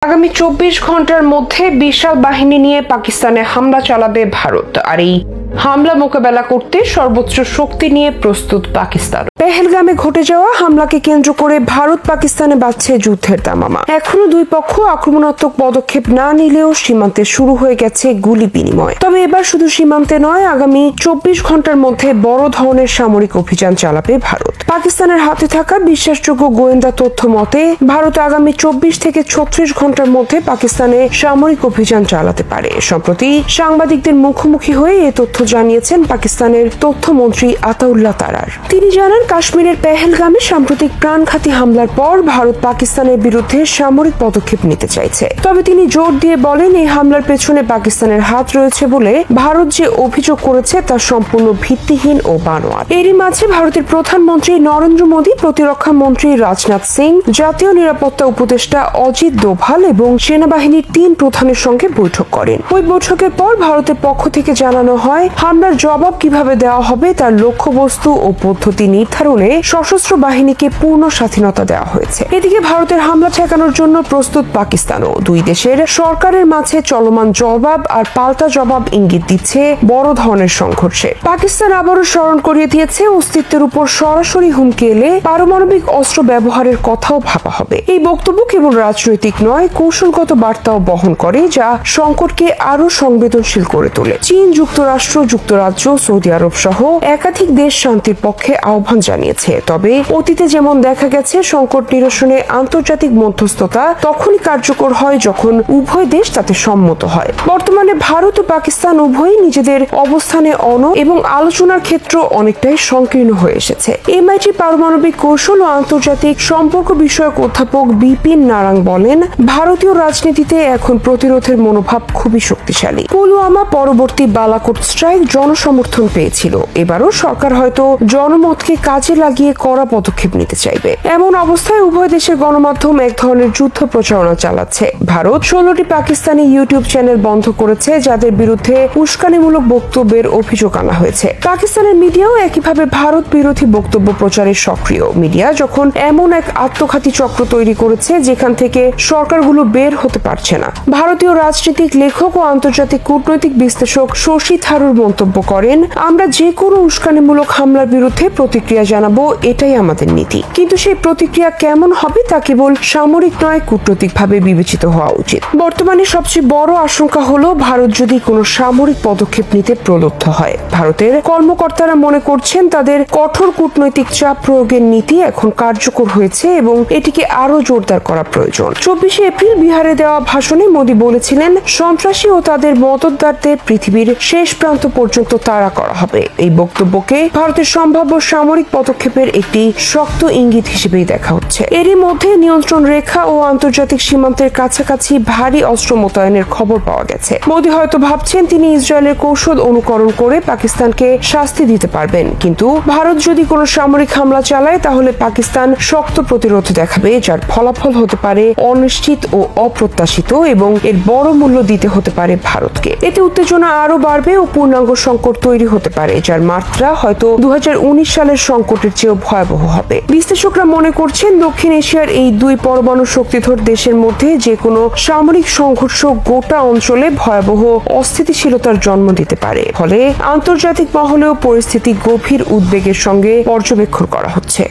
আগামী 24 ঘন্টার মধ্যে বিশাল বাহিনী নিয়ে পাকিস্তানে হামলা চালাবে ভারত। আর এই হামলা মোকাবেলা করতে সর্বোচ্চ শক্তি নিয়ে প্রস্তুত পাকিস্তান। পেহেলগামে ঘটে যাওয়া হামলাকে কেন্দ্র করে ভারত পাকিস্তানে বাজছে যুদ্ধের দামামা। এখনো দুই পক্ষ আক্রমণাত্মক পদক্ষেপ না নিলেও সীমান্তে শুরু হয়ে গেছে গুলি বিনিময়। তবে এবার শুধু সীমান্তে নয়, আগামী 24 ঘন্টার মধ্যে বড় ধরনের সামরিক অভিযান চালাবে ভারত। পাকিস্তানের হাতে থাকা বিশ্বাসযোগ্য গোয়েন্দা তথ্য মতে ভারত আগামী 24 থেকে 36 ঘন্টার মধ্যে পাকিস্তানে সামরিক অভিযান চালাতে পারে। সম্প্রতি সাংবাদিকদের মুখোমুখি হয়ে এ তথ্য জানিয়েছেন পাকিস্তানের তথ্যমন্ত্রী আতাউল্লাহ তারার। তিনি জানান, কাশ্মীরের পেহেলগামে সাম্প্রতিক প্রাণঘাতী হামলার পর ভারত পাকিস্তানের বিরুদ্ধে সামরিক পদক্ষেপ নিতে চাইছে। তবে তিনি জোর দিয়ে বলেন, এই হামলার পেছনে পাকিস্তানের হাত রয়েছে বলে ভারত যে অভিযোগ করেছে তা সম্পূর্ণ ভিত্তিহীন ও বানোয়াট। এরই মাঝে ভারতের প্রধানমন্ত্রী নরেন্দ্র মোদী, প্রতিরক্ষা মন্ত্রী রাজনাথ সিং, জাতীয় নিরাপত্তা উপদেষ্টা অজিত দোভাল এবং সেনাবাহিনীর 3 প্রধানের সঙ্গে বৈঠক করেন। ওই বৈঠকের পর ভারতের পক্ষ থেকে জানানো হয়, হামলার জবাব কিভাবে দেওয়া হবে তার লক্ষ্যবস্তু ও পদ্ধতি নির্ধারণে সশস্ত্র বাহিনীকে পূর্ণ স্বাধীনতা দেওয়া হয়েছে। এদিকে ভারতের হামলা ঠেকানোর জন্য প্রস্তুত পাকিস্তানও। দুই দেশের সরকারের মাঝে চলমান জবাব আর পাল্টা জবাব ইঙ্গিত দিচ্ছে বড় ধরনের সংঘর্ষে। পাকিস্তান আবারও স্মরণ করিয়ে দিয়েছে, অস্তিত্বের উপর সরাসরি হুমকি এলে পারমাণবিক অস্ত্র ব্যবহারের কথাও ভাবা হবে। এই বক্তব্য কেবল রাজনৈতিক নয়, কৌশলগত বার্তাও বহন করে, যা সংকটকে আরো সংবেদনশীল করে তোলে। চীন, যুক্তরাষ্ট্র, যুক্তরাজ্য, সৌদি আরব সহ একাধিক দেশ শান্তির পক্ষে আহ্বান জানিয়েছে। তবে অতীতে যেমন দেখা গেছে, সংকট নিরসনে আন্তর্জাতিক মধ্যস্থতা তখনই কার্যকর হয় যখন উভয় দেশ তাতে সম্মত হয়। বর্তমানে ভারত ও পাকিস্তান উভয়ই নিজেদের অবস্থানে এবং আলোচনার ক্ষেত্র অনেকটাই সংকীর্ণ হয়ে এসেছে। এমআইটি পারমাণবিক কৌশল ও আন্তর্জাতিক সম্পর্ক বিষয়ক অধ্যাপক বিপিন নারাং বলেন, ভারতীয় রাজনীতিতে এখন প্রতিরোধের মনোভাব খুবই শক্তিশালী। পুলওয়ামা পরবর্তী বালাকোট স্ট্রাইক জনসমর্থন পেয়েছিল। এবারও সরকার হয়তো জনমতকে কাজে লাগিয়ে কড়া পদক্ষেপ নিতে চাইবে। এমন অবস্থায় উভয় দেশের গণমাধ্যম এক ধরনের যুদ্ধ প্রচারণা চালাচ্ছে। ভারত 16টি পাকিস্তানি ইউটিউব চ্যানেল বন্ধ করেছে, যাদের বিরুদ্ধে উস্কানিমূলক বক্তব্যের অভিযোগ আনা হয়েছে। পাকিস্তানের মিডিয়াও একইভাবে ভারত বিরোধী বক্তব্য প্রচারে সক্রিয়। মিডিয়া যখন এমন এক আত্মঘাতী চক্র তৈরি করেছে যেখান থেকে সরকারগুলো বের হতে পারছে না। ভারতীয় রাজনীতিক, লেখক ও আন্তর্জাতিক কূটনৈতিক বিশ্লেষক শশী থারুর মন্তব্য করেন, আমরা যে কোনো উস্কানিমূলক হামলার বিরুদ্ধে প্রতিক্রিয়া জানাবো, এটাই আমাদের নীতি। কিন্তু সেই প্রতিক্রিয়া কেমন হবে তা কেবল সামরিক নয়, কূটনৈতিকভাবে বিবেচিত হওয়া উচিত। বর্তমানে সবচেয়ে বড় আশঙ্কা হলো, ভারত যদি কোনো সামরিক পদক্ষেপ নিতে প্রলুব্ধ হয়। ভারতের কর্মকর্তারা মনে করছেন তাদের কঠোর কূটনৈতিক চাপ প্রয়োগের নীতি এখন কার্যকর হয়েছে এবং এটিকে আরো জোরদার করা প্রয়োজন। 24 এপ্রিল বিহারে দেওয়া ভাষণে মোদী বলেছিলেন, সন্ত্রাসী ও তাদের মদতদারদের পৃথিবীর শেষ প্রান্ত পর্যন্ত তাড়া করা হবে। এই বক্তব্যকে ভারতের সম্ভাব্য সামরিক পদক্ষেপের একটি শক্ত ইঙ্গিত হিসেবেই দেখা হচ্ছে। এরই মধ্যে নিয়ন্ত্রণ রেখা ও আন্তর্জাতিক সীমান্তের কাছাকাছি ভারী অস্ত্র মোতায়েনের খবর পাওয়া গেছে। মোদী হয়তো ভাবছেন তিনি ইসরায়েলের কৌশল অনুকরণ করে পাকিস্তানকে শাস্তি দিতে পারবেন, কিন্তু ভারত যদি কোনো সামরিক হামলা চালায় তাহলে পাকিস্তান শক্ত প্রতিরোধ দেখাবে, যার ফলাফল হতে পারে অনিশ্চিত ও অপ্রত্যাশিত এবং এর বড় মূল্য দিতে হতে পারে ভারতকে। এতে উত্তেজনা আরো বাড়বে ও পূর্ণাঙ্গ সংকট তৈরি হতে পারে, যার মাত্রা হয়তো 2019 সালের সংকটের চেয়েও ভয়াবহ হবে। বিশ্লেষকরা মনে করছেন, দক্ষিণ এশিয়ার এই দুই পরমাণু শক্তিধর দেশের মধ্যে যে কোনো সামরিক সংঘর্ষ গোটা অঞ্চলে ভয়াবহ অস্থিতিশীলতার জন্ম দিতে পারে। ফলে আন্তর্জাতিক মহলেও পরিস্থিতি গভীর উদ্বেগের সঙ্গে পর্যবেক্ষণ করা হচ্ছে।